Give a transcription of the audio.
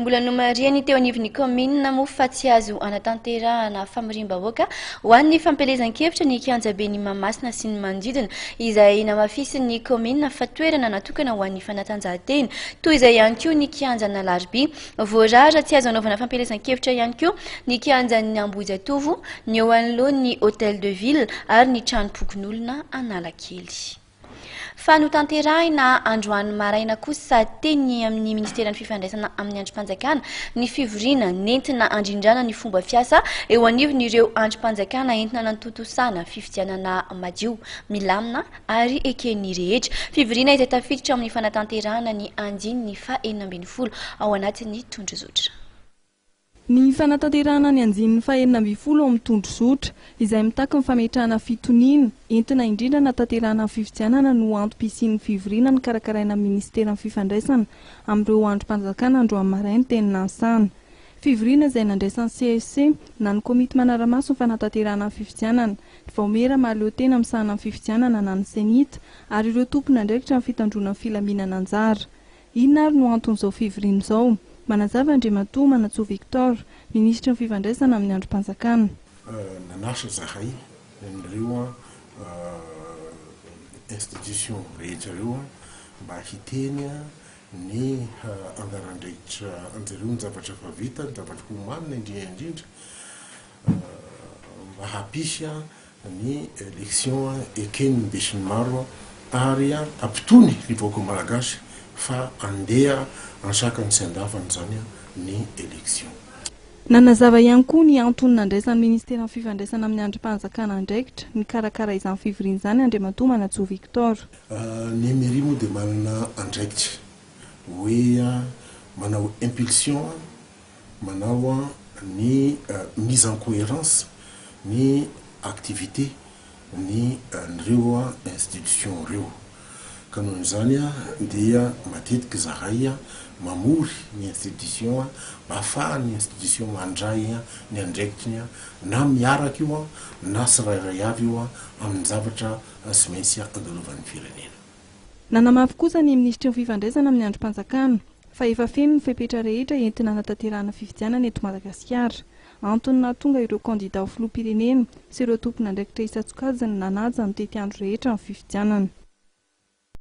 Mbola nomariany teo anivon'ny commune moa fa tsy azo anatanterahana famirim-bahoaka ho an'ny fampelezan-kevitra ny kianja be ny Mahamasina sy ny manodidina izay namafisin'ny commune fa toerana natokana ho an'ny fanatanjahantena toy izay ihany koa ny kianjana Larby. Voarara tsy azo anaovana fampelezan-kevitra ihany koa ny kianjan'ny Ambojatovo, ny eo anoloan'ny hôtel de ville ary ny trano-pokon'olona Analakely. Fa notanterahina androany maraina kosa teny amin'ny ministeran'ny fifandraisana amin'ny androm-panjakana ny fivoriana nentina andrindrana ny fomba fiasa eo anivon'ireo androm-panjakana entina nantotosana fifidianana madio milamina ary eken'ny rehetra. Fivoriana izay tafiditra amin'ny fanatanterahana ny andininy fa 12 ao anatin'ny tondrozotra. Ny fanatanterahana ny anjininy fa 12 ao amin'ny tondrozotra izay mitaka ny fametrahana fitoniana entina indrindra natanterahana fifidianana no antom-pisian'ny fivoriana ny karakaraina ministeran'ny fifandraisana amin'ireo androm-panjakana androany maraina teny Nansana. Fivoriana izay nandraisan'ny CSC na ny komity manara-maso ny fanatanterahana ny fifidianana, ny vaomera mahaleo tena misahana ny fifidianana na ny senita ary ireo tompona andraikitra ny fitandrona ny filaminana anjara. Inona ary no anton'izao fivoriana izao? Manazava Andriamatoa Manatsoa Victor, ministra ny fifandraisana amin'ny androm-panjakana. Nanasa zahay amin'ireo institution rehetra ireo mba hiteny ny andaran-draikitra anjareo ny zavatra fa vita, ny zavatra homanina indrindra mba hapisy ny élection eken'ny be sy ny maro ary ampitony ny vahoaka malagasy fa andeha ansakany sy andafany zany ny élection. Nanazava ihany koa ny antony nandraisan'ny ministeran'ny fifandraisana amin'ny androm-panjakana andraikitra ny karakara izany fivoriana izany Andriamatoa Manatsoa Victor. Ny mairie moa dia manana andraikitra hoe manao impulsion, manao ny mise en cohérence ny activité ny nireo institution reo. Ka noho izany dia matetika zahay mamory ny institution mba ahafahan'ny institution mandray ny andraikitry na miaraka io na tsirairay avy io amin'ny zavatra sy maintsy andalovan'ny firenena. Nanamafy kosa ny ministra ny fifandraisana amin'ny androm-panjakana fa efa feno ny fepetra rehetra entina natanterahana fifidianana eto Madagasikara. Antony nahatonga ireo kandida ho filoham-pirenena sy ireo tompona andraikitra isan-tsokajiny nanaja ny tety andro rehetra ny fifidianana.